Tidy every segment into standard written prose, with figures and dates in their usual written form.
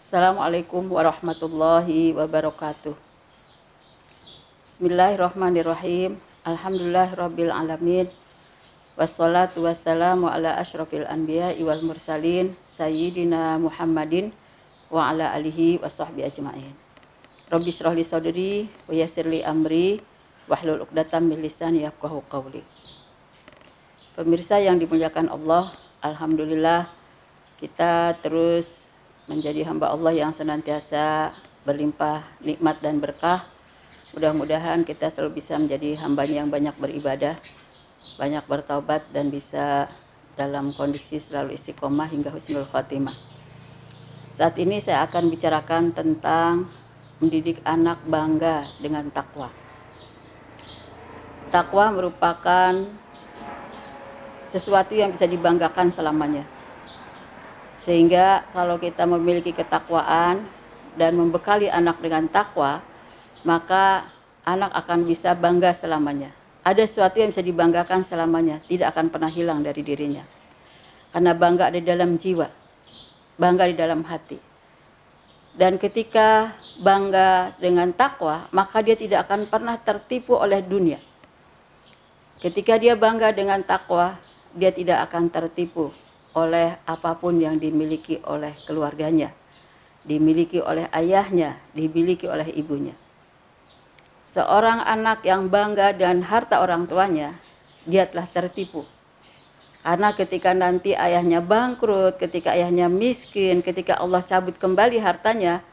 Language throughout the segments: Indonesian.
Assalamualaikum warahmatullahi wabarakatuh. Bismillahirrahmanirrahim. Alhamdulillahirabbil alamin. Wassalatu wassalamu ala asyrafil anbiya'i wal mursalin sayyidina Muhammadin wa ala alihi washabbihi ajmain. Rabbi shrah li sadri wa yassir li amri wahlul 'uqdatam min lisani yafqahu qawli. Pemirsa yang dimuliakan Allah, alhamdulillah kita terus menjadi hamba Allah yang senantiasa berlimpah nikmat dan berkah. Mudah-mudahan kita selalu bisa menjadi hambanya yang banyak beribadah, banyak bertaubat, dan bisa dalam kondisi selalu istiqomah hingga husnul khotimah. Saat ini saya akan bicarakan tentang mendidik anak bangga dengan takwa. Takwa merupakan sesuatu yang bisa dibanggakan selamanya. Sehingga kalau kita memiliki ketakwaan dan membekali anak dengan takwa, maka anak akan bisa bangga selamanya. Ada sesuatu yang bisa dibanggakan selamanya, tidak akan pernah hilang dari dirinya. Karena bangga ada di dalam jiwa, bangga di dalam hati. Dan ketika bangga dengan takwa, maka dia tidak akan pernah tertipu oleh dunia. Ketika dia bangga dengan takwa, dia tidak akan tertipu oleh apapun yang dimiliki oleh keluarganya, dimiliki oleh ayahnya, dimiliki oleh ibunya. Seorang anak yang bangga dan harta orang tuanya, dia telah tertipu. Karena ketika nanti ayahnya bangkrut, ketika ayahnya miskin, ketika Allah cabut kembali hartanya,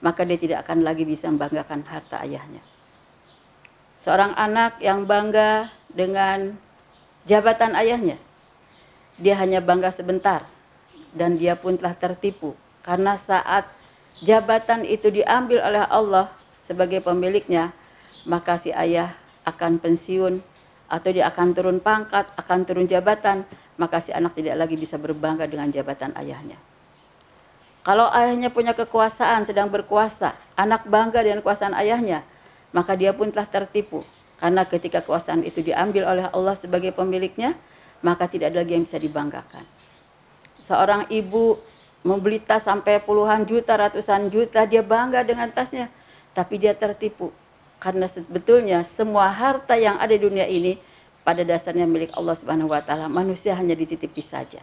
maka dia tidak akan lagi bisa membanggakan harta ayahnya. Seorang anak yang bangga dengan jabatan ayahnya, dia hanya bangga sebentar dan dia pun telah tertipu. Karena saat jabatan itu diambil oleh Allah sebagai pemiliknya, maka si ayah akan pensiun atau dia akan turun pangkat, akan turun jabatan, maka si anak tidak lagi bisa berbangga dengan jabatan ayahnya. Kalau ayahnya punya kekuasaan, sedang berkuasa, anak bangga dengan kekuasaan ayahnya, maka dia pun telah tertipu. Karena ketika kekuasaan itu diambil oleh Allah sebagai pemiliknya, maka tidak ada lagi yang bisa dibanggakan. Seorang ibu membeli tas sampai puluhan juta, ratusan juta, dia bangga dengan tasnya, tapi dia tertipu. Karena sebetulnya semua harta yang ada di dunia ini pada dasarnya milik Allah Subhanahu wa taala. Manusia hanya dititipi saja.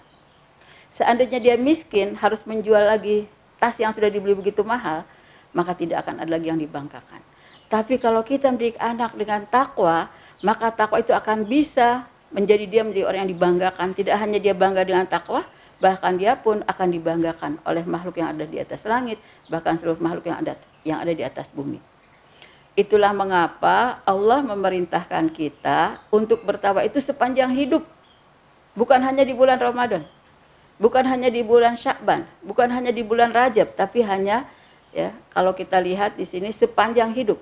Seandainya dia miskin, harus menjual lagi tas yang sudah dibeli begitu mahal, maka tidak akan ada lagi yang dibanggakan. Tapi kalau kita mendidik anak dengan takwa, maka takwa itu akan bisa menjadi orang yang dibanggakan. Tidak hanya dia bangga dengan takwa, bahkan dia pun akan dibanggakan oleh makhluk yang ada di atas langit, bahkan seluruh makhluk yang ada di atas bumi. Itulah mengapa Allah memerintahkan kita untuk bertakwa itu sepanjang hidup. Bukan hanya di bulan Ramadan, bukan hanya di bulan Sya'ban, bukan hanya di bulan Rajab, tapi hanya kalau kita lihat di sini sepanjang hidup.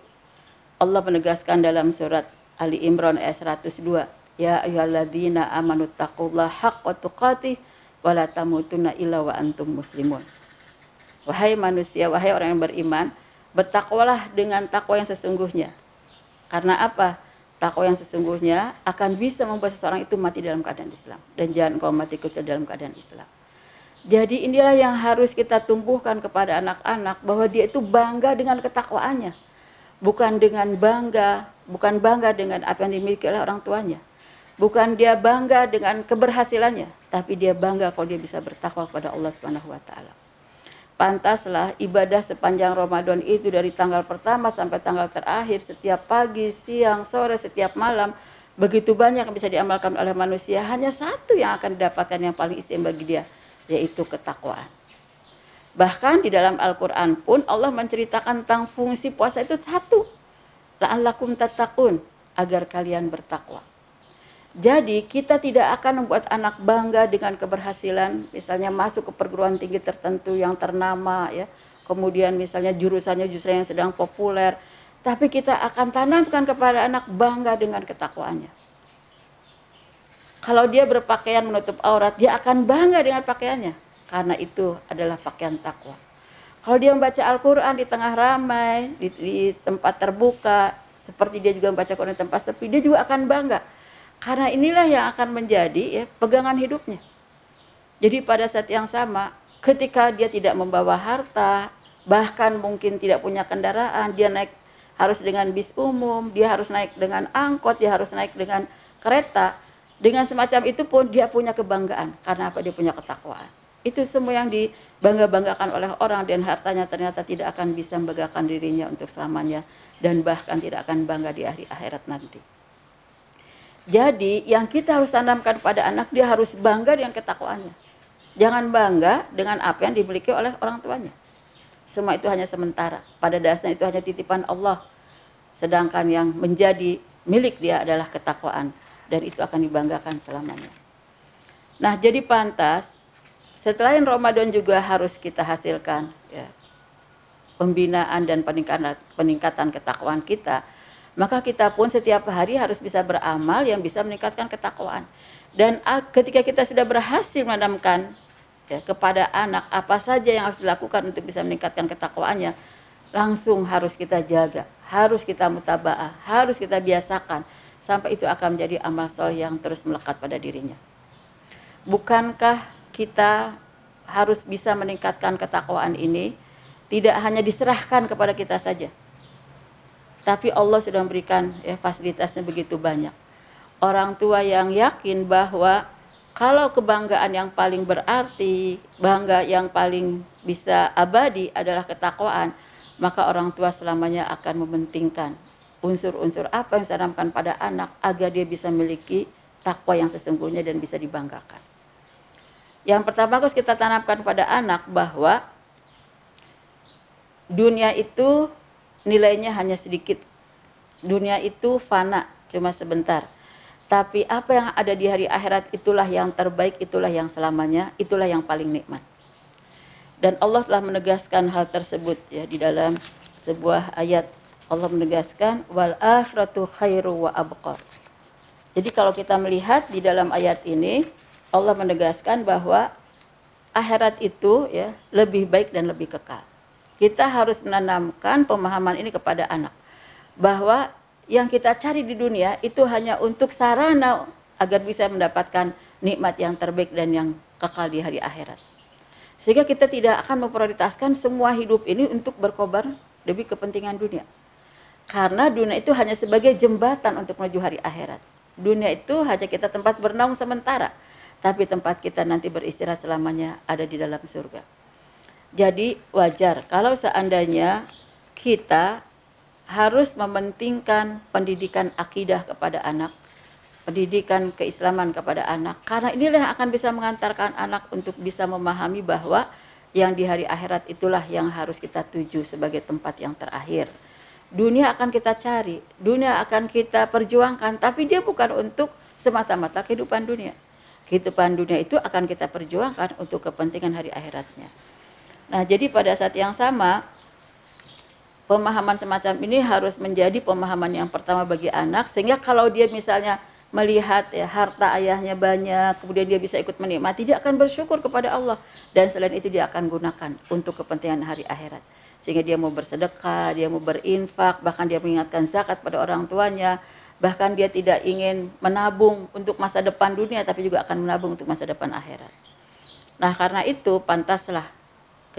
Allah menegaskan dalam surat Ali Imran ayat 102. Ya ayyuhalladzina amanu taqullaha haqqa tuqatih wa la tamutunna illa wa antum muslimun. Wahai manusia, wahai orang yang beriman, bertakwalah dengan takwa yang sesungguhnya. Karena apa? Takwa yang sesungguhnya akan bisa membuat seseorang itu mati dalam keadaan Islam. Dan jangan kau mati kecil dalam keadaan Islam. Jadi inilah yang harus kita tumbuhkan kepada anak-anak, bahwa dia itu bangga dengan ketakwaannya. Bukan bangga dengan apa yang dimiliki oleh orang tuanya. Bukan dia bangga dengan keberhasilannya, tapi dia bangga kalau dia bisa bertakwa kepada Allah Subhanahu wa taala. Pantaslah ibadah sepanjang Ramadan itu dari tanggal pertama sampai tanggal terakhir, setiap pagi, siang, sore, setiap malam, begitu banyak yang bisa diamalkan oleh manusia. Hanya satu yang akan didapatkan yang paling istimewa bagi dia, yaitu ketakwaan. Bahkan di dalam Al-Quran pun Allah menceritakan tentang fungsi puasa itu satu. La'allakum tattaqun, agar kalian bertakwa. Jadi kita tidak akan membuat anak bangga dengan keberhasilan, misalnya masuk ke perguruan tinggi tertentu yang ternama, ya. Kemudian misalnya jurusannya yang sedang populer, tapi kita akan tanamkan kepada anak bangga dengan ketakwaannya. Kalau dia berpakaian menutup aurat, dia akan bangga dengan pakaiannya, karena itu adalah pakaian takwa. Kalau dia membaca Al-Quran di tengah ramai, di tempat terbuka, seperti dia juga membaca Quran di tempat sepi, dia juga akan bangga. Karena inilah yang akan menjadi ya, pegangan hidupnya. Jadi pada saat yang sama, ketika dia tidak membawa harta, bahkan mungkin tidak punya kendaraan, dia naik harus dengan bis umum, dia harus naik dengan angkot, dia harus naik dengan kereta. Dengan semacam itu pun dia punya kebanggaan. Karena apa? Dia punya ketakwaan. Itu semua yang dibangga-banggakan oleh orang, dan hartanya ternyata tidak akan bisa membanggakan dirinya untuk selamanya, dan bahkan tidak akan bangga di hari akhirat nanti. Jadi yang kita harus tanamkan pada anak, dia harus bangga dengan ketakwaannya. Jangan bangga dengan apa yang dimiliki oleh orang tuanya. Semua itu hanya sementara. Pada dasarnya itu hanya titipan Allah. Sedangkan yang menjadi milik dia adalah ketakwaan. Dan itu akan dibanggakan selamanya. Nah, jadi pantas selain Ramadan juga harus kita hasilkan ya, pembinaan dan peningkatan ketakwaan kita. Maka kita pun setiap hari harus bisa beramal yang bisa meningkatkan ketakwaan. Dan ketika kita sudah berhasil menanamkan ya, kepada anak apa saja yang harus dilakukan untuk bisa meningkatkan ketakwaannya, langsung harus kita jaga, harus kita mutabaah, harus kita biasakan, sampai itu akan menjadi amal soleh yang terus melekat pada dirinya. Bukankah kita harus bisa meningkatkan ketakwaan ini tidak hanya diserahkan kepada kita saja, tapi Allah sudah memberikan ya, fasilitasnya begitu banyak. Orang tua yang yakin bahwa kalau kebanggaan yang paling berarti, bangga yang paling bisa abadi adalah ketakwaan, maka orang tua selamanya akan mementingkan unsur-unsur apa yang ditanamkan pada anak agar dia bisa memiliki takwa yang sesungguhnya dan bisa dibanggakan. Yang pertama harus kita tanamkan pada anak bahwa dunia itu nilainya hanya sedikit. Dunia itu fana, cuma sebentar. Tapi apa yang ada di hari akhirat itulah yang terbaik, itulah yang selamanya, itulah yang paling nikmat. Dan Allah telah menegaskan hal tersebut ya di dalam sebuah ayat. Allah menegaskan wal akhiratu khairu wa abqa. Jadi kalau kita melihat di dalam ayat ini, Allah menegaskan bahwa akhirat itu ya lebih baik dan lebih kekal. Kita harus menanamkan pemahaman ini kepada anak, bahwa yang kita cari di dunia itu hanya untuk sarana agar bisa mendapatkan nikmat yang terbaik dan yang kekal di hari akhirat. Sehingga kita tidak akan memprioritaskan semua hidup ini untuk berkobar demi kepentingan dunia. Karena dunia itu hanya sebagai jembatan untuk menuju hari akhirat. Dunia itu hanya kita tempat bernaung sementara, tapi tempat kita nanti beristirahat selamanya ada di dalam surga. Jadi wajar kalau seandainya kita harus mementingkan pendidikan akidah kepada anak, pendidikan keislaman kepada anak, karena inilah yang akan bisa mengantarkan anak untuk bisa memahami bahwa yang di hari akhirat itulah yang harus kita tuju sebagai tempat yang terakhir. Dunia akan kita cari, dunia akan kita perjuangkan, tapi dia bukan untuk semata-mata kehidupan dunia. Kehidupan dunia itu akan kita perjuangkan untuk kepentingan hari akhiratnya. Nah, jadi pada saat yang sama, pemahaman semacam ini harus menjadi pemahaman yang pertama bagi anak, sehingga kalau dia misalnya melihat ya, harta ayahnya banyak, kemudian dia bisa ikut menikmati, dia akan bersyukur kepada Allah. Dan selain itu dia akan gunakan untuk kepentingan hari akhirat. Sehingga dia mau bersedekah, dia mau berinfak, bahkan dia mengingatkan zakat pada orang tuanya, bahkan dia tidak ingin menabung untuk masa depan dunia, tapi juga akan menabung untuk masa depan akhirat. Nah, karena itu pantaslah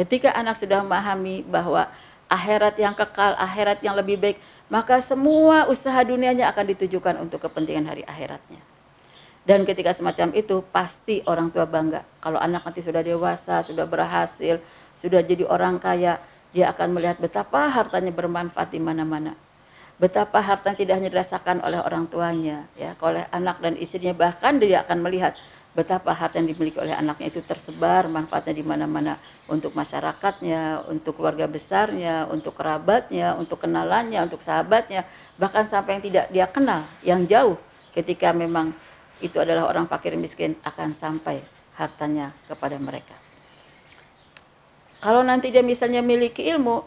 ketika anak sudah memahami bahwa akhirat yang kekal, akhirat yang lebih baik, maka semua usaha dunianya akan ditujukan untuk kepentingan hari akhiratnya. Dan ketika semacam itu, pasti orang tua bangga. Kalau anak nanti sudah dewasa, sudah berhasil, sudah jadi orang kaya, dia akan melihat betapa hartanya bermanfaat di mana-mana. Betapa hartanya tidak hanya dirasakan oleh orang tuanya, ya, oleh anak dan istrinya, bahkan dia akan melihat betapa harta yang dimiliki oleh anaknya itu tersebar manfaatnya di mana-mana, untuk masyarakatnya, untuk keluarga besarnya, untuk kerabatnya, untuk kenalannya, untuk sahabatnya, bahkan sampai yang tidak dia kenal, yang jauh, ketika memang itu adalah orang fakir miskin, akan sampai hartanya kepada mereka. Kalau nanti dia misalnya memiliki ilmu,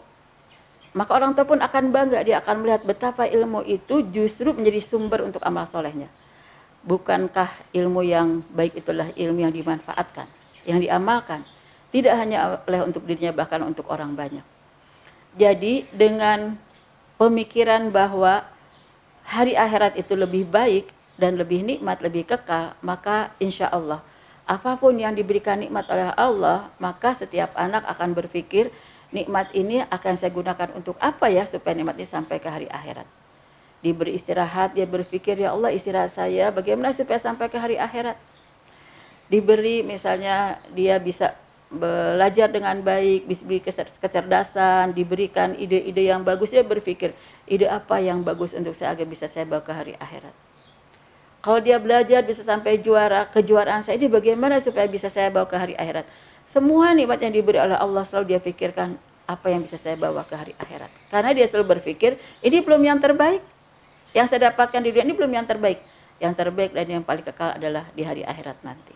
maka orang tua pun akan bangga, dia akan melihat betapa ilmu itu justru menjadi sumber untuk amal solehnya. Bukankah ilmu yang baik itulah ilmu yang dimanfaatkan, yang diamalkan, tidak hanya oleh untuk dirinya, bahkan untuk orang banyak. Jadi dengan pemikiran bahwa hari akhirat itu lebih baik dan lebih nikmat, lebih kekal, maka insya Allah apapun yang diberikan nikmat oleh Allah, maka setiap anak akan berpikir, nikmat ini akan saya gunakan untuk apa ya supaya nikmat ini sampai ke hari akhirat. Diberi istirahat, dia berpikir, ya Allah istirahat saya bagaimana supaya sampai ke hari akhirat. Diberi misalnya dia bisa belajar dengan baik, diberi kecerdasan, diberikan ide-ide yang bagus, dia berpikir ide apa yang bagus untuk saya agar bisa saya bawa ke hari akhirat. Kalau dia belajar bisa sampai juara, kejuaraan saya ini bagaimana supaya bisa saya bawa ke hari akhirat. Semua nikmat yang diberi oleh Allah selalu dia pikirkan apa yang bisa saya bawa ke hari akhirat. Karena dia selalu berpikir ini belum yang terbaik. Yang saya dapatkan di dunia ini belum yang terbaik. Yang terbaik dan yang paling kekal adalah di hari akhirat nanti.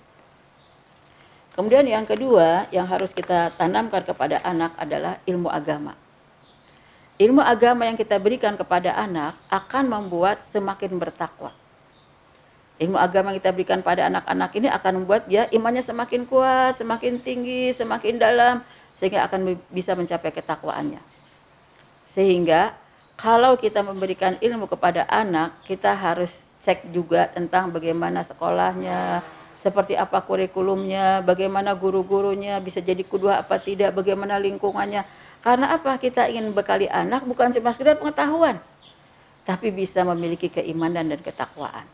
Kemudian yang kedua yang harus kita tanamkan kepada anak adalah ilmu agama. Ilmu agama yang kita berikan kepada anak akan membuat semakin bertakwa. Ilmu agama yang kita berikan pada anak-anak ini akan membuat dia imannya semakin kuat, semakin tinggi, semakin dalam, sehingga akan bisa mencapai ketakwaannya. Sehingga kalau kita memberikan ilmu kepada anak, kita harus cek juga tentang bagaimana sekolahnya, seperti apa kurikulumnya, bagaimana guru-gurunya, bisa jadi kudua apa tidak, bagaimana lingkungannya. Karena apa? Kita ingin bekali anak bukan cuma sekedar pengetahuan, tapi bisa memiliki keimanan dan ketakwaan.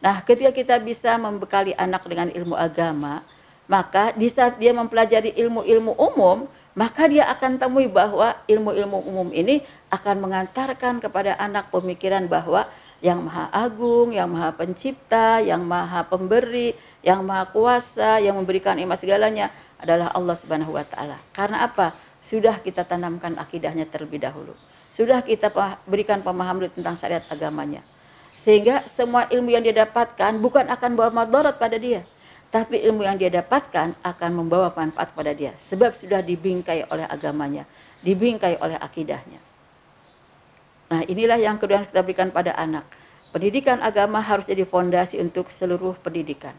Nah, ketika kita bisa membekali anak dengan ilmu agama, maka di saat dia mempelajari ilmu-ilmu umum, maka dia akan temui bahwa ilmu-ilmu umum ini akan mengantarkan kepada anak pemikiran bahwa yang maha agung, yang maha pencipta, yang maha pemberi, yang maha kuasa, yang memberikan nikmat segalanya adalah Allah Subhanahu wa taala. Karena apa? Sudah kita tanamkan akidahnya terlebih dahulu. Sudah kita berikan pemahaman tentang syariat agamanya. Sehingga semua ilmu yang dia dapatkan bukan akan bawa madarat pada dia, tapi ilmu yang dia dapatkan akan membawa manfaat pada dia. Sebab sudah dibingkai oleh agamanya, dibingkai oleh akidahnya. Nah, inilah yang kedua yang kita berikan pada anak. Pendidikan agama harus jadi fondasi untuk seluruh pendidikan.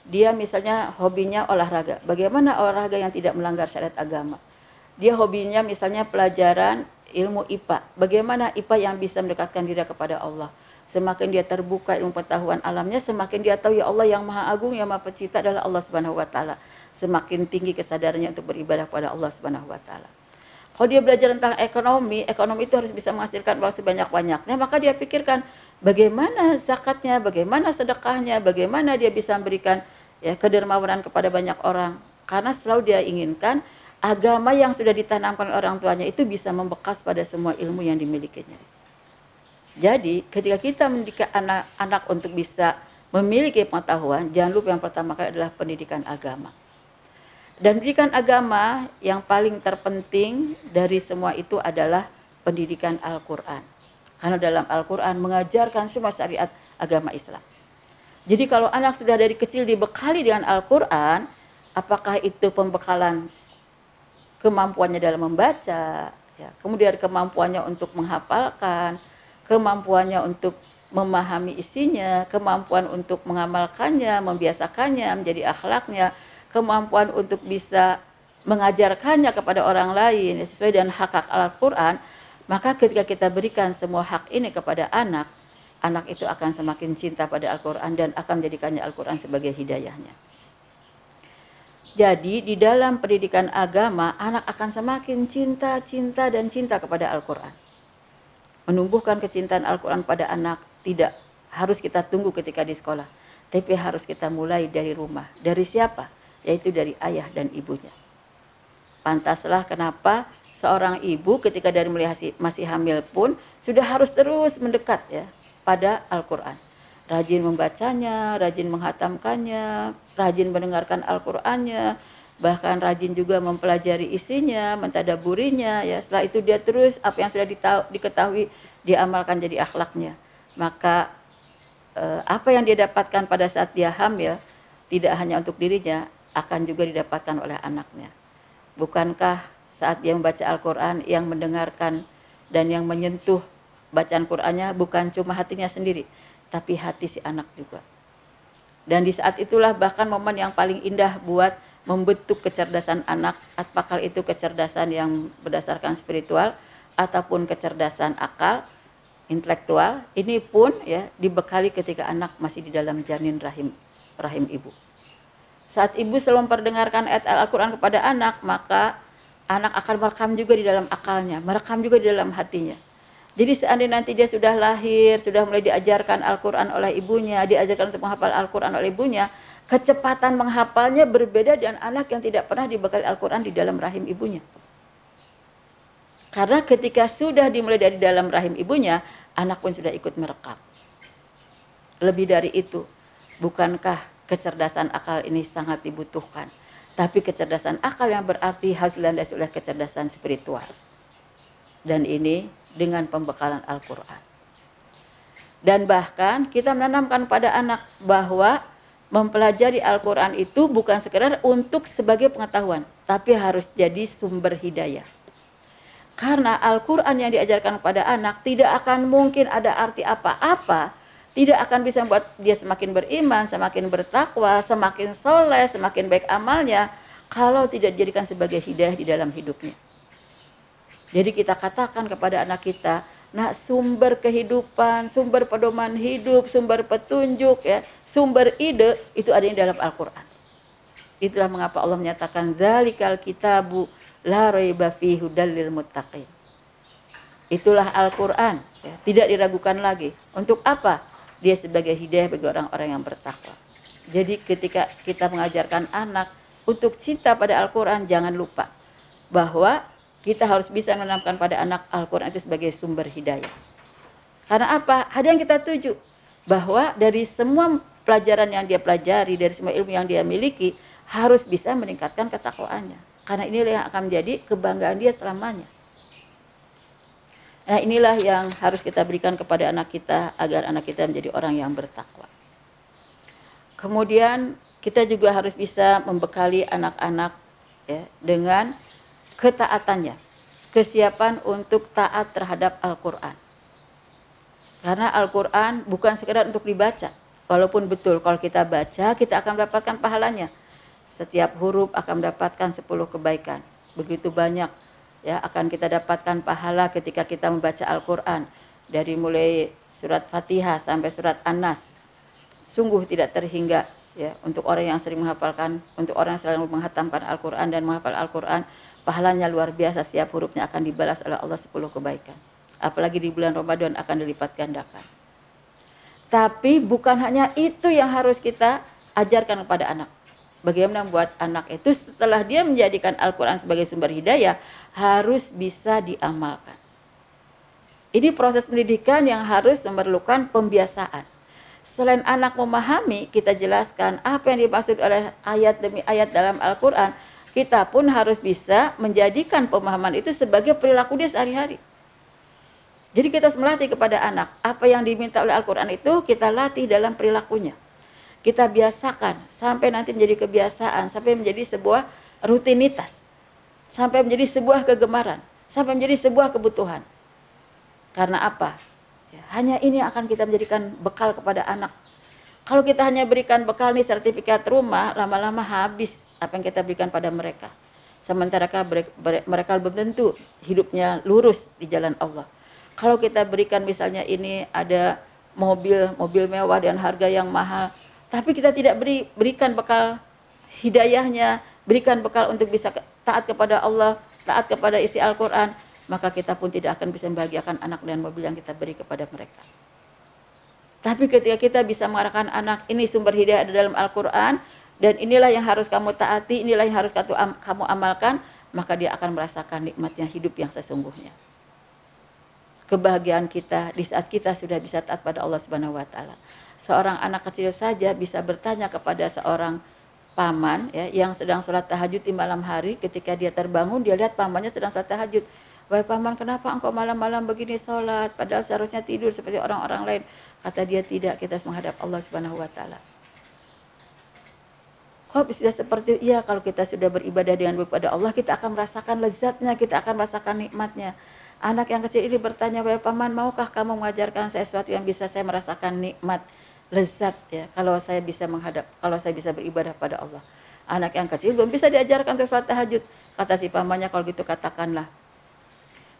Dia misalnya hobinya olahraga. Bagaimana olahraga yang tidak melanggar syariat agama? Dia hobinya misalnya pelajaran ilmu IPA. Bagaimana IPA yang bisa mendekatkan diri kepada Allah? Semakin dia terbuka ilmu pengetahuan alamnya, semakin dia tahu ya Allah yang maha agung, yang maha pencipta adalah Allah Subhanahu wa taala. Semakin tinggi kesadarannya untuk beribadah kepada Allah Subhanahu wa taala. Kalau dia belajar tentang ekonomi, ekonomi itu harus bisa menghasilkan uang sebanyak-banyaknya, maka dia pikirkan bagaimana zakatnya, bagaimana sedekahnya, bagaimana dia bisa memberikan ya kedermawanan kepada banyak orang. Karena selalu dia inginkan agama yang sudah ditanamkan oleh orang tuanya itu bisa membekas pada semua ilmu yang dimilikinya. Jadi ketika kita mendidik anak-anak untuk bisa memiliki pengetahuan, jangan lupa yang pertama kali adalah pendidikan agama. Dan pendidikan agama yang paling terpenting dari semua itu adalah pendidikan Al-Quran. Karena dalam Al-Quran mengajarkan semua syariat agama Islam. Jadi kalau anak sudah dari kecil dibekali dengan Al-Quran, apakah itu pembekalan kemampuannya dalam membaca, ya, kemudian kemampuannya untuk menghafalkan, kemampuannya untuk memahami isinya, kemampuan untuk mengamalkannya, membiasakannya, menjadi akhlaknya, kemampuan untuk bisa mengajarkannya kepada orang lain sesuai dengan hak-hak Al-Quran, maka ketika kita berikan semua hak ini kepada anak, anak itu akan semakin cinta pada Al-Quran dan akan menjadikannya Al-Quran sebagai hidayahnya. Jadi di dalam pendidikan agama, anak akan semakin cinta kepada Al-Quran. Menumbuhkan kecintaan Al-Quran pada anak tidak harus kita tunggu ketika di sekolah, tapi harus kita mulai dari rumah. Dari siapa? Yaitu dari ayah dan ibunya. Pantaslah kenapa seorang ibu ketika dari masih hamil pun sudah harus terus mendekat ya pada Al-Quran. Rajin membacanya, rajin menghatamkannya, rajin mendengarkan Al-Qurannya, bahkan rajin juga mempelajari isinya, mentadaburinya ya. Setelah itu dia terus apa yang sudah diketahui diamalkan jadi akhlaknya. Maka apa yang dia dapatkan pada saat dia hamil tidak hanya untuk dirinya, akan juga didapatkan oleh anaknya. Bukankah saat dia membaca Al-Quran, yang mendengarkan dan yang menyentuh bacaan Qurannya bukan cuma hatinya sendiri, tapi hati si anak juga. Dan di saat itulah bahkan momen yang paling indah buat membentuk kecerdasan anak, apakah itu kecerdasan yang berdasarkan spiritual ataupun kecerdasan akal, intelektual, ini pun ya dibekali ketika anak masih di dalam janin rahim ibu. Saat ibu selalu memperdengarkan ayat Al-Quran kepada anak, maka anak akan merekam juga di dalam akalnya, merekam juga di dalam hatinya. Jadi seandainya nanti dia sudah lahir, sudah mulai diajarkan Al-Quran oleh ibunya, diajarkan untuk menghafal Al-Quran oleh ibunya, kecepatan menghafalnya berbeda dengan anak yang tidak pernah dibekali Al-Quran di dalam rahim ibunya. Karena ketika sudah dimulai dari dalam rahim ibunya, anak pun sudah ikut merekam. Lebih dari itu, bukankah kecerdasan akal ini sangat dibutuhkan? Tapi kecerdasan akal yang berarti harus dilandasi oleh kecerdasan spiritual. Dan ini dengan pembekalan Al-Quran. Dan bahkan kita menanamkan pada anak bahwa mempelajari Al-Quran itu bukan sekedar untuk sebagai pengetahuan, tapi harus jadi sumber hidayah. Karena Al-Quran yang diajarkan kepada anak tidak akan mungkin ada arti apa-apa, tidak akan bisa membuat dia semakin beriman, semakin bertakwa, semakin soleh, semakin baik amalnya, kalau tidak dijadikan sebagai hidayah di dalam hidupnya. Jadi kita katakan kepada anak kita, nah sumber kehidupan, sumber pedoman hidup, sumber petunjuk, ya, sumber ide itu ada di dalam Al-Quran. Itulah mengapa Allah menyatakan dzalikal kitabu la raiba fihi hudal lil muttaqin. Itulah Al-Quran, ya, tidak diragukan lagi. Untuk apa? Dia sebagai hidayah bagi orang-orang yang bertakwa. Jadi ketika kita mengajarkan anak untuk cinta pada Al-Quran, jangan lupa bahwa kita harus bisa menanamkan pada anak Al-Quran itu sebagai sumber hidayah. Karena apa? Ada yang kita tuju bahwa dari semua pelajaran yang dia pelajari, dari semua ilmu yang dia miliki, harus bisa meningkatkan ketakwaannya. Karena inilah yang akan menjadi kebanggaan dia selamanya. Nah, inilah yang harus kita berikan kepada anak kita agar anak kita menjadi orang yang bertakwa. Kemudian kita juga harus bisa membekali anak-anak, ya, dengan ketaatannya, kesiapan untuk taat terhadap Al-Quran. Karena Al-Quran bukan sekedar untuk dibaca. Walaupun betul kalau kita baca, kita akan mendapatkan pahalanya. Setiap huruf akan mendapatkan 10 kebaikan. Begitu banyak, ya, akan kita dapatkan pahala ketika kita membaca Al-Quran. Dari mulai surat Fatihah sampai surat An-Nas. Sungguh tidak terhingga, ya, untuk orang yang sering menghafalkan, untuk orang yang selalu menghatamkan Al-Quran dan menghafal Al-Quran. Pahalanya luar biasa, setiap hurufnya akan dibalas oleh Allah 10 kebaikan. Apalagi di bulan Ramadan akan dilipat gandakan. Tapi bukan hanya itu yang harus kita ajarkan kepada anak. Bagaimana membuat anak itu setelah dia menjadikan Al-Quran sebagai sumber hidayah, harus bisa diamalkan. Ini proses pendidikan yang harus memerlukan pembiasaan. Selain anak memahami, kita jelaskan apa yang dimaksud oleh ayat demi ayat dalam Al-Quran, kita pun harus bisa menjadikan pemahaman itu sebagai perilaku dia sehari-hari. Jadi kita harus melatih kepada anak. Apa yang diminta oleh Al-Quran itu kita latih dalam perilakunya. Kita biasakan sampai nanti menjadi kebiasaan, sampai menjadi sebuah rutinitas. Sampai menjadi sebuah kegemaran, sampai menjadi sebuah kebutuhan. Karena apa? Ya, hanya ini akan kita menjadikan bekal kepada anak. Kalau kita hanya berikan bekal nih sertifikat rumah, lama-lama habis apa yang kita berikan pada mereka. Sementara mereka belum tentu hidupnya lurus di jalan Allah. Kalau kita berikan misalnya ini ada mobil mewah dan harga yang mahal, tapi kita tidak berikan bekal hidayahnya, berikan bekal untuk bisa taat kepada Allah, taat kepada isi Al-Quran, maka kita pun tidak akan bisa membahagiakan anak dengan mobil yang kita beri kepada mereka. Tapi ketika kita bisa mengarahkan anak, ini sumber hidayah ada dalam Al-Quran, dan inilah yang harus kamu taati, inilah yang harus kamu amalkan, maka dia akan merasakan nikmatnya hidup yang sesungguhnya. Kebahagiaan kita di saat kita sudah bisa taat pada Allah Subhanahu wa taala. Seorang anak kecil saja bisa bertanya kepada seorang paman, ya, yang sedang sholat tahajud di malam hari, ketika dia terbangun dia lihat pamannya sedang sholat tahajud. Wahai paman, kenapa engkau malam-malam begini sholat, padahal seharusnya tidur seperti orang-orang lain? Kata dia, tidak, kita harus menghadap Allah Subhanahu wa taala. Kok bisa seperti itu? Iya, kalau kita sudah beribadah dengan kepada Allah, kita akan merasakan lezatnya, kita akan merasakan nikmatnya. Anak yang kecil ini bertanya, "Wahai paman, maukah kamu mengajarkan saya sesuatu yang bisa saya merasakan nikmat, lezat ya, kalau saya bisa beribadah pada Allah." Anak yang kecil belum bisa diajarkan untuk sholat tahajud. Kata si pamannya, "Kalau gitu katakanlah,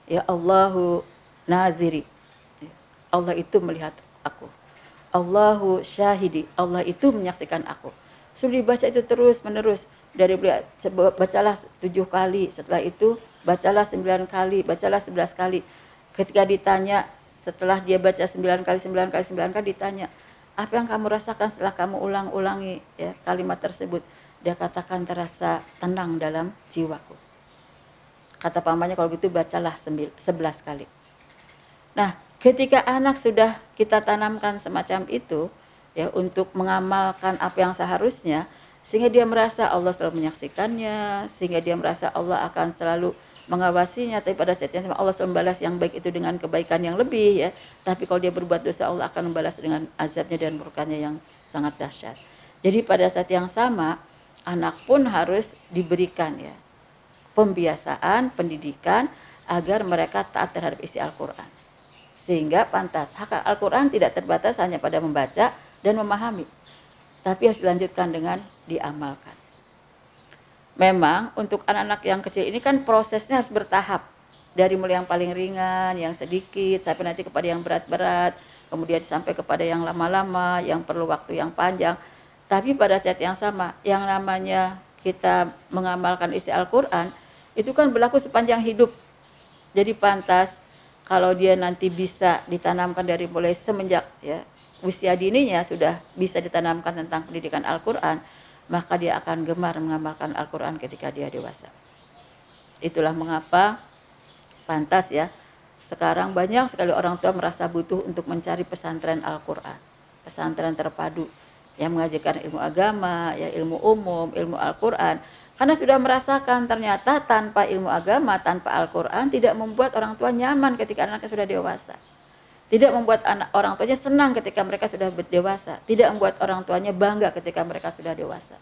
ya Allahu naziri, Allah itu melihat aku. Allahu syahidi, Allah itu menyaksikan aku." Sudah dibaca itu terus menerus. Dari beliau, bacalah 7 kali, setelah itu bacalah 9 kali, bacalah 11 kali. Ketika ditanya, setelah dia baca 9 kali, 9 kali, 9 kali, ditanya, "Apa yang kamu rasakan setelah kamu ulang-ulangi ya, kalimat tersebut?" Dia katakan, "Terasa tenang dalam jiwaku." Kata pamannya, "Kalau gitu bacalah 11 kali." Nah, ketika anak sudah kita tanamkan semacam itu, ya, untuk mengamalkan apa yang seharusnya, sehingga dia merasa Allah selalu menyaksikannya, sehingga dia merasa Allah akan selalu mengawasinya, tapi pada saat yang sama Allah selalu membalas yang baik itu dengan kebaikan yang lebih ya. Tapi kalau dia berbuat dosa, Allah akan membalas dengan azabnya dan murkanya yang sangat dahsyat. Jadi pada saat yang sama, anak pun harus diberikan ya pembiasaan, pendidikan agar mereka taat terhadap isi Al-Quran. Sehingga pantas, hak Al-Quran tidak terbatas hanya pada membaca dan memahami, tapi harus dilanjutkan dengan diamalkan. Memang untuk anak-anak yang kecil ini kan prosesnya harus bertahap. Dari mulai yang paling ringan, yang sedikit, sampai nanti kepada yang berat-berat, kemudian sampai kepada yang lama-lama, yang perlu waktu yang panjang. Tapi pada saat yang sama, yang namanya kita mengamalkan isi Al-Quran, itu kan berlaku sepanjang hidup. Jadi pantas kalau dia nanti bisa ditanamkan dari mulai semenjak ya usia dininya sudah bisa ditanamkan tentang pendidikan Al-Quran, maka dia akan gemar mengamalkan Al-Quran ketika dia dewasa. Itulah mengapa pantas ya, sekarang banyak sekali orang tua merasa butuh untuk mencari pesantren Al-Quran, pesantren terpadu yang mengajarkan ilmu agama, ya ilmu umum, ilmu Al-Quran. Karena sudah merasakan ternyata tanpa ilmu agama, tanpa Al-Quran tidak membuat orang tua nyaman ketika anaknya sudah dewasa. Tidak membuat orang tuanya senang ketika mereka sudah dewasa. Tidak membuat orang tuanya bangga ketika mereka sudah dewasa.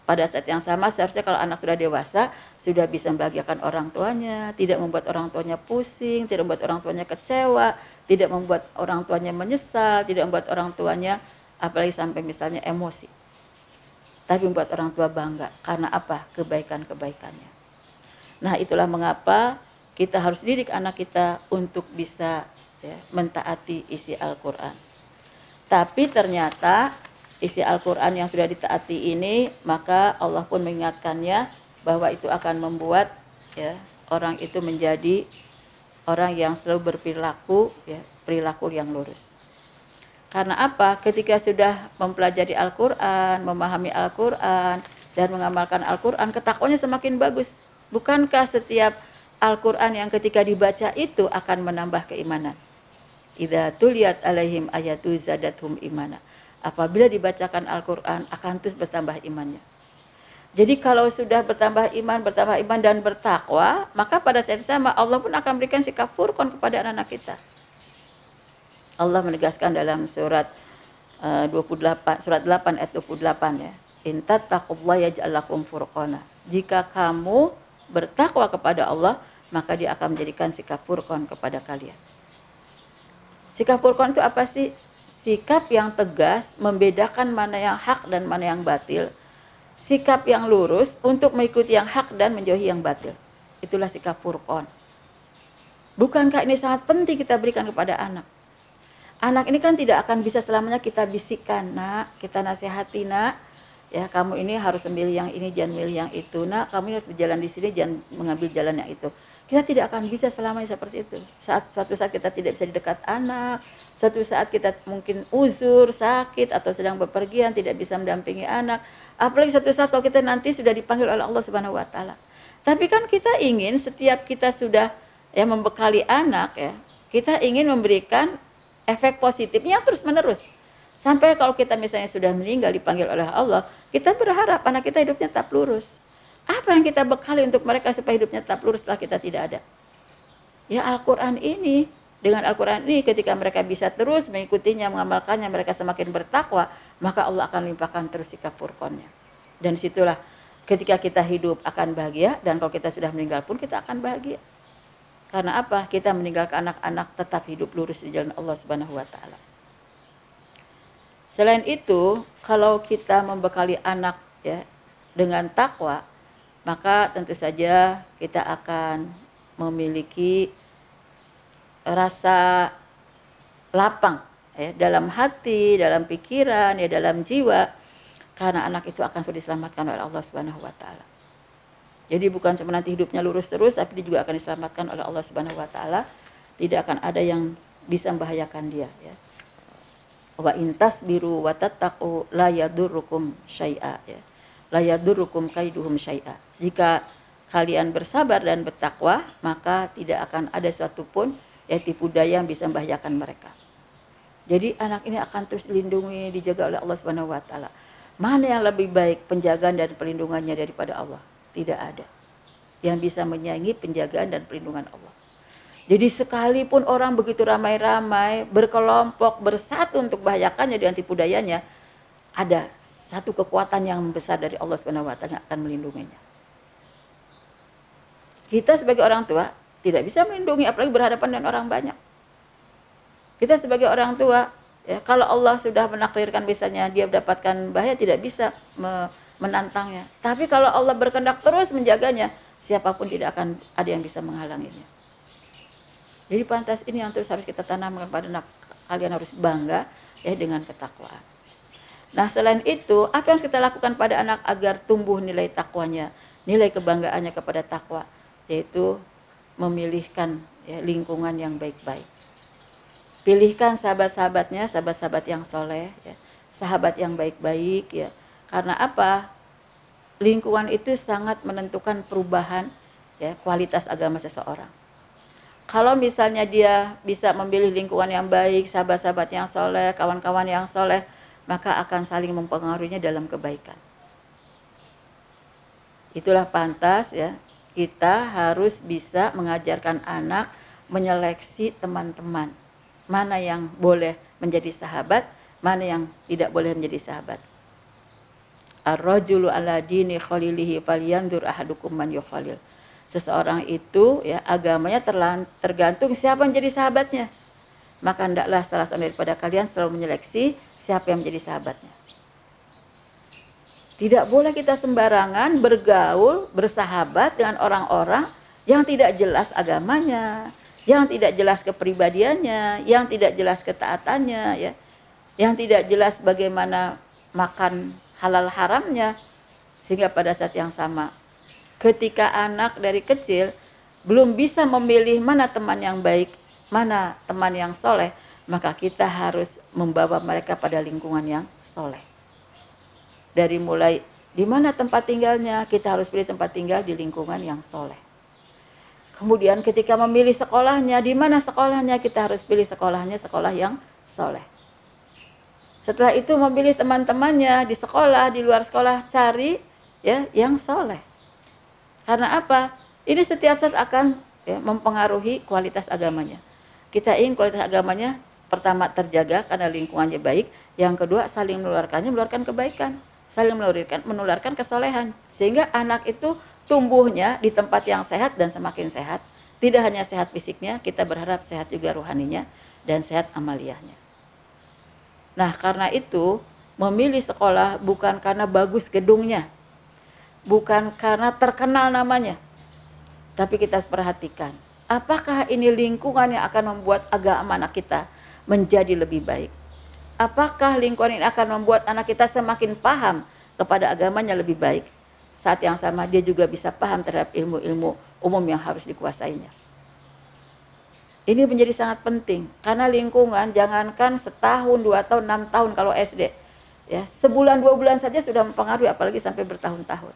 Pada saat yang sama seharusnya kalau anak sudah dewasa, sudah bisa membahagiakan orang tuanya, tidak membuat orang tuanya pusing, tidak membuat orang tuanya kecewa, tidak membuat orang tuanya menyesal, tidak membuat orang tuanya apalagi sampai misalnya emosi. Tapi membuat orang tua bangga. Karena apa? Kebaikan-kebaikannya. Nah, itulah mengapa kita harus didik anak kita untuk bisa ya, mentaati isi Al-Quran. Tapi ternyata isi Al-Quran yang sudah ditaati ini, maka Allah pun mengingatkannya bahwa itu akan membuat ya, orang itu menjadi orang yang selalu berperilaku ya, perilaku yang lurus. Karena apa? Ketika sudah mempelajari Al-Quran, memahami Al-Quran, dan mengamalkan Al-Quran, ketakwaannya semakin bagus. Bukankah setiap Al-Quran yang ketika dibaca itu akan menambah keimanan? Idza tuliyat alaihim ayatu zadathum imana. Apabila dibacakan Al-Quran, akan terus bertambah imannya. Jadi kalau sudah bertambah iman dan bertakwa, maka pada saat sama Allah pun akan berikan sikap furqan kepada anak-anak kita. Allah menegaskan dalam surat 28 ayat 28 ya. In tattaqullaha yaj'al lakum furqana. Jika kamu bertakwa kepada Allah, maka Dia akan menjadikan sikap furqan kepada kalian. Sikap furqan itu apa sih? Sikap yang tegas membedakan mana yang hak dan mana yang batil. Sikap yang lurus untuk mengikuti yang hak dan menjauhi yang batil. Itulah sikap furqan. Bukankah ini sangat penting kita berikan kepada anak? Anak ini kan tidak akan bisa selamanya kita bisikkan, nak, kita nasihati, nak, ya kamu ini harus memilih yang ini, jangan milih yang itu, nak, kamu harus berjalan di sini, jangan mengambil jalan yang itu. Kita tidak akan bisa selamanya seperti itu. Suatu saat kita tidak bisa di dekat anak, suatu saat kita mungkin uzur, sakit, atau sedang bepergian, tidak bisa mendampingi anak. Apalagi suatu saat kalau kita nanti sudah dipanggil oleh Allah Subhanahu Wa Taala. Tapi kan kita ingin setiap kita sudah ya membekali anak ya, kita ingin memberikan efek positifnya terus menerus. Sampai kalau kita misalnya sudah meninggal dipanggil oleh Allah, kita berharap anak kita hidupnya tetap lurus. Apa yang kita bekali untuk mereka supaya hidupnya tetap lurus setelah kita tidak ada? Ya Al-Quran ini. Dengan Al-Quran ini ketika mereka bisa terus mengikutinya, mengamalkannya, mereka semakin bertakwa, maka Allah akan limpahkan terus sikap furqannya. Dan situlah ketika kita hidup akan bahagia, dan kalau kita sudah meninggal pun kita akan bahagia. Karena apa? Kita meninggalkan anak-anak tetap hidup lurus di jalan Allah Subhanahu wa taala. Selain itu, kalau kita membekali anak ya dengan takwa, maka tentu saja kita akan memiliki rasa lapang ya, dalam hati, dalam pikiran, ya dalam jiwa, karena anak itu akan sudah diselamatkan oleh Allah Subhanahu wa taala. Jadi bukan cuma nanti hidupnya lurus terus, tapi dia juga akan diselamatkan oleh Allah Subhanahu wa taala. Tidak akan ada yang bisa membahayakan dia ya. Wa intas biru wa tattaqu la yadurrukum syai'a ya. La yadurrukum kaiduhum syai'a. Jika kalian bersabar dan bertakwa, maka tidak akan ada suatu pun ya tipu daya yang bisa membahayakan mereka. Jadi anak ini akan terus dilindungi, dijaga oleh Allah Subhanahu wa taala. Mana yang lebih baik penjagaan dan perlindungannya daripada Allah? Tidak ada yang bisa menyaingi penjagaan dan perlindungan Allah. Jadi sekalipun orang begitu ramai-ramai, berkelompok, bersatu untuk bahayakannya dengan tipu dayanya, ada satu kekuatan yang besar dari Allah Subhanahu wa taala yang akan melindunginya. Kita sebagai orang tua tidak bisa melindungi, apalagi berhadapan dengan orang banyak. Kita sebagai orang tua, ya, kalau Allah sudah menakdirkan misalnya dia mendapatkan bahaya, tidak bisa menantangnya. Tapi kalau Allah berkehendak terus menjaganya, siapapun tidak akan ada yang bisa menghalanginya. Jadi pantas ini yang terus harus kita tanamkan pada anak. Kalian harus bangga ya dengan ketakwaan. Nah, selain itu, apa yang kita lakukan pada anak agar tumbuh nilai takwanya, nilai kebanggaannya kepada takwa, yaitu memilihkan ya, lingkungan yang baik-baik. Pilihkan sahabat-sahabatnya, sahabat-sahabat yang soleh, ya, sahabat yang baik-baik, ya. Karena apa? Lingkungan itu sangat menentukan perubahan ya, kualitas agama seseorang. Kalau misalnya dia bisa memilih lingkungan yang baik, sahabat-sahabat yang soleh, kawan-kawan yang soleh, maka akan saling mempengaruhinya dalam kebaikan. Itulah pantas ya, kita harus bisa mengajarkan anak menyeleksi teman-teman. Mana yang boleh menjadi sahabat, mana yang tidak boleh menjadi sahabat. Ar-rajulu ala dini khalilihi falyanzur ahadukum man yukhalil. Seseorang itu ya agamanya tergantung siapa yang jadi sahabatnya. Maka hendaklah salah seorang daripada kalian selalu menyeleksi siapa yang menjadi sahabatnya. Tidak boleh kita sembarangan bergaul, bersahabat dengan orang-orang yang tidak jelas agamanya, yang tidak jelas kepribadiannya, yang tidak jelas ketaatannya, ya, yang tidak jelas bagaimana makan halal haramnya. Sehingga pada saat yang sama, ketika anak dari kecil belum bisa memilih mana teman yang baik, mana teman yang soleh, maka kita harus membawa mereka pada lingkungan yang soleh. Dari mulai di mana tempat tinggalnya, kita harus pilih tempat tinggal di lingkungan yang soleh. Kemudian ketika memilih sekolahnya, di mana sekolahnya, kita harus pilih sekolahnya sekolah yang soleh. Setelah itu memilih teman-temannya di sekolah, di luar sekolah, cari ya yang soleh. Karena apa? Ini setiap saat akan ya, mempengaruhi kualitas agamanya. Kita ingin kualitas agamanya pertama terjaga karena lingkungannya baik. Yang kedua saling menularkan kebaikan, saling menularkan kesolehan. Sehingga anak itu tumbuhnya di tempat yang sehat dan semakin sehat. Tidak hanya sehat fisiknya, kita berharap sehat juga rohaninya dan sehat amaliyahnya. Nah, karena itu memilih sekolah bukan karena bagus gedungnya, bukan karena terkenal namanya, tapi kita harus perhatikan, apakah ini lingkungan yang akan membuat agama anak kita menjadi lebih baik? Apakah lingkungan ini akan membuat anak kita semakin paham kepada agamanya lebih baik? Saat yang sama dia juga bisa paham terhadap ilmu-ilmu umum yang harus dikuasainya. Ini menjadi sangat penting, karena lingkungan jangankan setahun, 2 tahun, 6 tahun kalau SD. Ya, sebulan 2 bulan saja sudah mempengaruhi, apalagi sampai bertahun-tahun.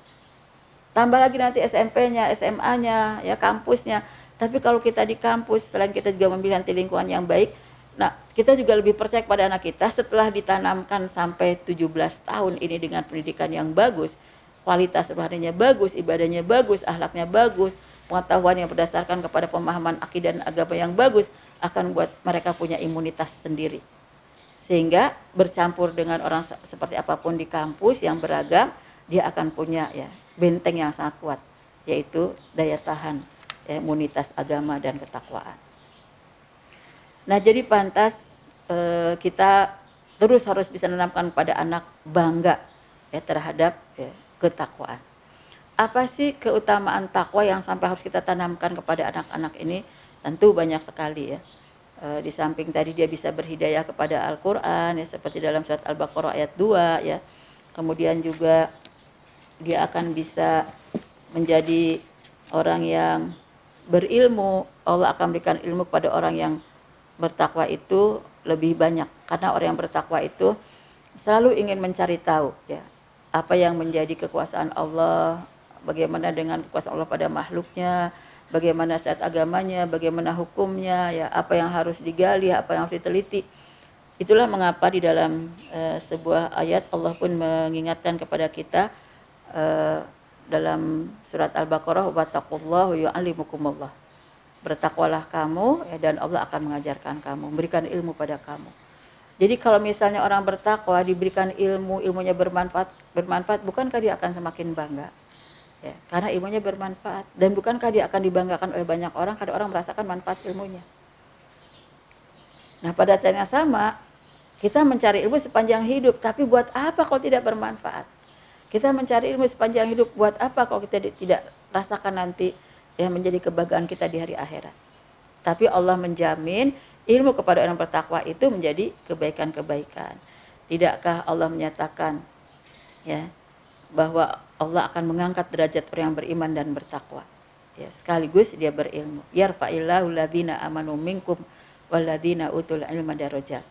Tambah lagi nanti SMP-nya, SMA-nya, ya kampusnya. Tapi kalau kita di kampus, selain kita juga memilih nanti lingkungan yang baik, nah kita juga lebih percaya kepada anak kita setelah ditanamkan sampai 17 tahun ini dengan pendidikan yang bagus, kualitas rohaninya bagus, ibadahnya bagus, akhlaknya bagus, pengetahuan yang berdasarkan kepada pemahaman akidah dan agama yang bagus, akan buat mereka punya imunitas sendiri. Sehingga bercampur dengan orang seperti apapun di kampus yang beragam, dia akan punya ya benteng yang sangat kuat, yaitu daya tahan imunitas agama dan ketakwaan. Nah, jadi pantas kita terus harus bisa menanamkan pada anak bangga terhadap ketakwaan. Apa sih keutamaan takwa yang sampai harus kita tanamkan kepada anak-anak ini? Tentu banyak sekali ya. Di samping tadi dia bisa berhidayah kepada Al-Quran ya, seperti dalam surat Al-Baqarah ayat 2 ya. Kemudian juga dia akan bisa menjadi orang yang berilmu. Allah akan berikan ilmu kepada orang yang bertakwa itu lebih banyak, karena orang yang bertakwa itu selalu ingin mencari tahu ya, apa yang menjadi kekuasaan Allah, bagaimana dengan kekuasaan Allah pada makhluknya, bagaimana syariat agamanya, bagaimana hukumnya, ya apa yang harus digali, apa yang harus diteliti. Itulah mengapa di dalam sebuah ayat Allah pun mengingatkan kepada kita dalam surat Al-Baqarah, wattaqullah wa yu'allimukumullah. Bertakwalah kamu dan Allah akan mengajarkan kamu, memberikan ilmu pada kamu. Jadi kalau misalnya orang bertakwa diberikan ilmu, ilmunya bermanfaat, bukankah dia akan semakin bangga? Ya, karena ilmunya bermanfaat, dan bukankah dia akan dibanggakan oleh banyak orang karena orang merasakan manfaat ilmunya. Nah, pada saat yang sama kita mencari ilmu sepanjang hidup, tapi buat apa kalau tidak bermanfaat? Kita mencari ilmu sepanjang hidup, buat apa kalau kita tidak rasakan nanti yang menjadi kebanggaan kita di hari akhirat? Tapi Allah menjamin ilmu kepada orang bertakwa itu menjadi kebaikan-kebaikan. Tidakkah Allah menyatakan ya bahwa Allah akan mengangkat derajat orang yang beriman dan bertakwa. Ya, sekaligus dia berilmu. Yarfa'illahu alladzina amanu minkum walladzina utul ilma darajat.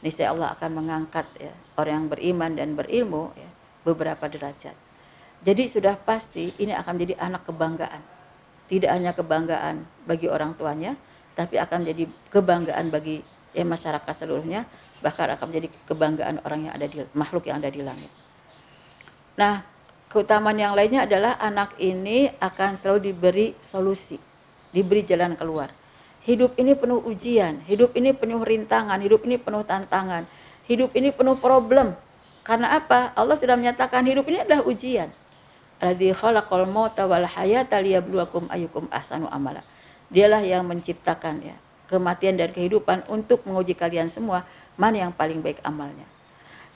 Niscaya Allah akan mengangkat ya, orang yang beriman dan berilmu ya, beberapa derajat. Jadi sudah pasti ini akan menjadi anak kebanggaan. Tidak hanya kebanggaan bagi orang tuanya, tapi akan menjadi kebanggaan bagi masyarakat seluruhnya, bahkan akan menjadi kebanggaan orang yang ada di makhluk yang ada di langit. Nah, keutamaan yang lainnya adalah anak ini akan selalu diberi solusi, diberi jalan keluar. Hidup ini penuh ujian, hidup ini penuh rintangan, hidup ini penuh tantangan, hidup ini penuh problem. Karena apa? Allah sudah menyatakan hidup ini adalah ujian. Alladzi khalaqal mauta wal hayata liyabluwakum ayyukum ahsanu amala. Dialah yang menciptakan ya kematian dan kehidupan untuk menguji kalian semua mana yang paling baik amalnya.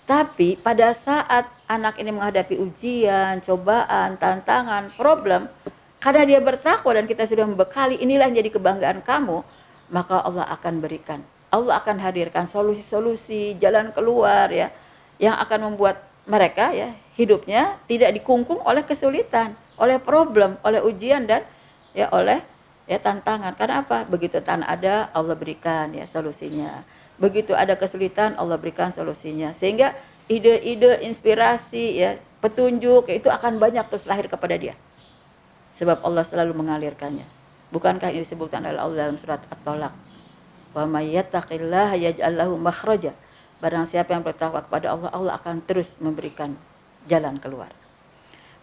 Tapi pada saat anak ini menghadapi ujian, cobaan, tantangan, problem, karena dia bertakwa dan kita sudah membekali inilah yang jadi kebanggaan kamu, maka Allah akan berikan. Allah akan hadirkan solusi-solusi, jalan keluar ya, yang akan membuat mereka ya hidupnya tidak dikungkung oleh kesulitan, oleh problem, oleh ujian dan ya oleh tantangan. Karena apa? Begitu tantangan ada, Allah berikan ya solusinya. Begitu ada kesulitan, Allah berikan solusinya. Sehingga ide-ide, inspirasi, ya, petunjuk itu akan banyak terus lahir kepada dia. Sebab Allah selalu mengalirkannya. Bukankah ini disebutkan oleh Allah dalam surat At-Tolak? Wa may yattaqillaha yaj'al lahu makhraja. Barang siapa yang bertakwa kepada Allah, Allah akan terus memberikan jalan keluar.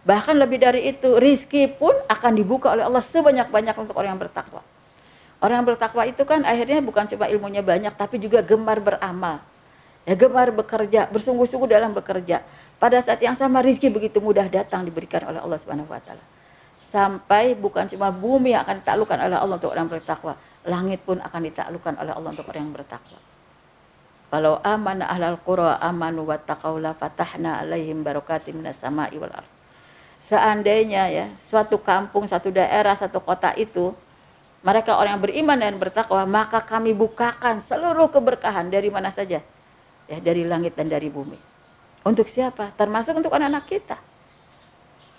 Bahkan lebih dari itu, rizki pun akan dibuka oleh Allah sebanyak-banyak untuk orang yang bertakwa. Orang yang bertakwa itu kan akhirnya bukan cuma ilmunya banyak, tapi juga gemar beramal. Ya, gemar bekerja, bersungguh-sungguh dalam bekerja. Pada saat yang sama rizki begitu mudah datang diberikan oleh Allah Subhanahu wa taala. Sampai bukan cuma bumi yang akan ditaklukkan oleh Allah untuk orang bertakwa, langit pun akan ditaklukkan oleh Allah untuk orang yang bertakwa. Kalau amana ahlal qura amanu wattaqau la fatahna alaihim barakatim minas sama'i wal ardh. Seandainya ya, suatu kampung, satu daerah, satu kota itu mereka orang yang beriman dan bertakwa, maka kami bukakan seluruh keberkahan dari mana saja. Ya, dari langit dan dari bumi. Untuk siapa? Termasuk untuk anak-anak kita.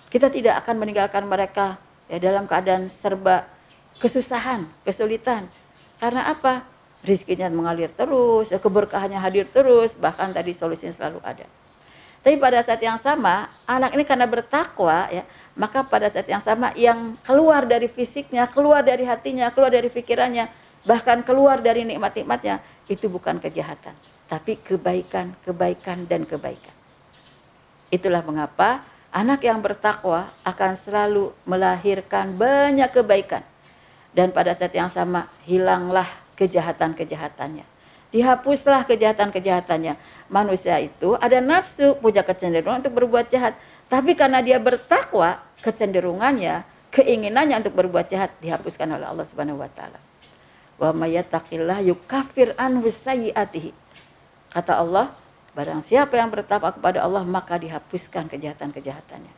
Kita tidak akan meninggalkan mereka ya dalam keadaan serba kesusahan, kesulitan. Karena apa? Rizkinya mengalir terus, ya, keberkahannya hadir terus, bahkan tadi solusinya selalu ada. Tapi pada saat yang sama, anak ini karena bertakwa ya, maka pada saat yang sama yang keluar dari fisiknya, keluar dari hatinya, keluar dari pikirannya, bahkan keluar dari nikmat-nikmatnya, itu bukan kejahatan, tapi kebaikan, kebaikan, dan kebaikan. Itulah mengapa anak yang bertakwa akan selalu melahirkan banyak kebaikan. Dan pada saat yang sama, hilanglah kejahatan-kejahatannya. Dihapuslah kejahatan-kejahatannya. Manusia itu ada nafsu, punya kecenderungan untuk berbuat jahat. Tapi karena dia bertakwa, kecenderungannya keinginannya untuk berbuat jahat dihapuskan oleh Allah Subhanahu wa taala. Wa may yattaqillah yukaffir anhu sayyi'atihi. Kata Allah, barang siapa yang bertakwa kepada Allah maka dihapuskan kejahatan-kejahatannya.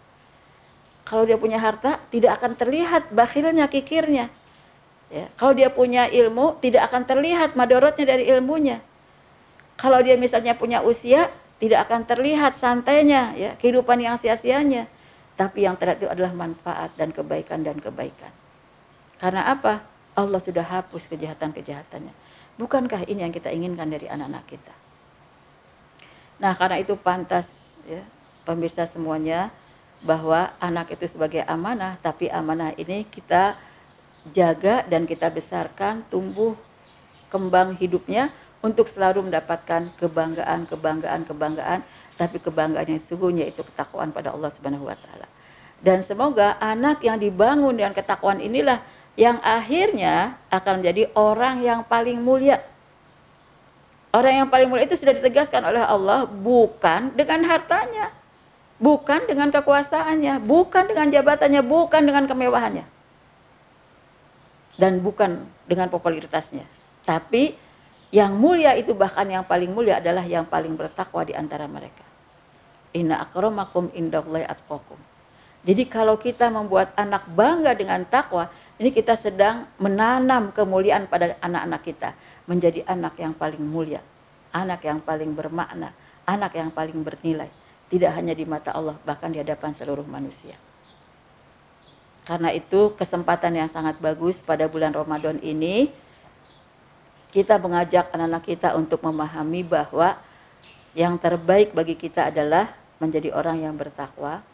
Kalau dia punya harta tidak akan terlihat bakhilnya, kikirnya. Ya, kalau dia punya ilmu tidak akan terlihat madorotnya dari ilmunya. Kalau dia misalnya punya usia tidak akan terlihat santainya, ya, kehidupan yang sia-sianya. Tapi yang terlihat itu adalah manfaat dan kebaikan dan kebaikan. Karena apa? Allah sudah hapus kejahatan-kejahatannya. Bukankah ini yang kita inginkan dari anak-anak kita? Nah, karena itu pantas, ya, pemirsa semuanya, bahwa anak itu sebagai amanah, tapi amanah ini kita jaga dan kita besarkan, tumbuh, kembang hidupnya untuk selalu mendapatkan kebanggaan, tapi kebanggaan yang sesungguhnya itu ketakwaan pada Allah Subhanahu wa taala. Dan semoga anak yang dibangun dengan ketakwaan inilah yang akhirnya akan menjadi orang yang paling mulia. Orang yang paling mulia itu sudah ditegaskan oleh Allah bukan dengan hartanya, bukan dengan kekuasaannya, bukan dengan jabatannya, bukan dengan kemewahannya, dan bukan dengan popularitasnya. Tapi yang mulia itu, bahkan yang paling mulia adalah yang paling bertakwa di antara mereka. Inna akramakum indallahi atqakum. Jadi kalau kita membuat anak bangga dengan takwa, ini kita sedang menanam kemuliaan pada anak-anak kita. Menjadi anak yang paling mulia, anak yang paling bermakna, anak yang paling bernilai. Tidak hanya di mata Allah, bahkan di hadapan seluruh manusia. Karena itu kesempatan yang sangat bagus pada bulan Ramadan ini, kita mengajak anak-anak kita untuk memahami bahwa yang terbaik bagi kita adalah menjadi orang yang bertakwa.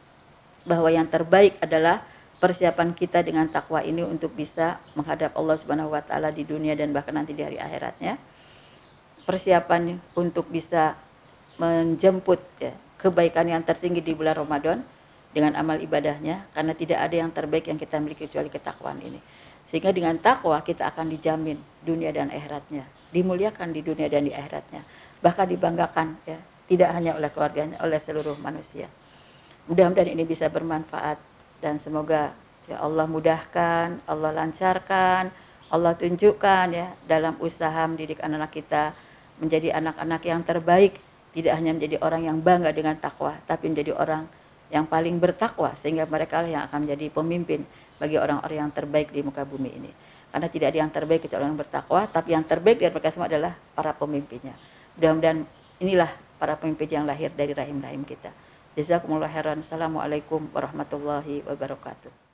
Bahwa yang terbaik adalah persiapan kita dengan takwa ini untuk bisa menghadap Allah Subhanahu wa taala di dunia dan bahkan nanti di hari akhiratnya. Persiapan untuk bisa menjemput, ya, kebaikan yang tertinggi di bulan Ramadan dengan amal ibadahnya, karena tidak ada yang terbaik yang kita miliki kecuali ketakwaan ini. Sehingga dengan takwa kita akan dijamin dunia dan akhiratnya, dimuliakan di dunia dan di akhiratnya, bahkan dibanggakan, ya, tidak hanya oleh keluarganya, oleh seluruh manusia. Mudah-mudahan ini bisa bermanfaat dan semoga, ya, Allah mudahkan, Allah lancarkan, Allah tunjukkan, ya, dalam usaha mendidik anak-anak kita menjadi anak-anak yang terbaik, tidak hanya menjadi orang yang bangga dengan takwa, tapi menjadi orang yang paling bertakwa, sehingga mereka yang akan menjadi pemimpin bagi orang-orang yang terbaik di muka bumi ini. Karena tidak ada yang terbaik kecuali orang yang bertakwa, tapi yang terbaik dari mereka semua adalah para pemimpinnya. Mudah-mudahan inilah para pemimpin yang lahir dari rahim-rahim kita. Jazakumullah khairan. Assalamualaikum warahmatullahi wabarakatuh.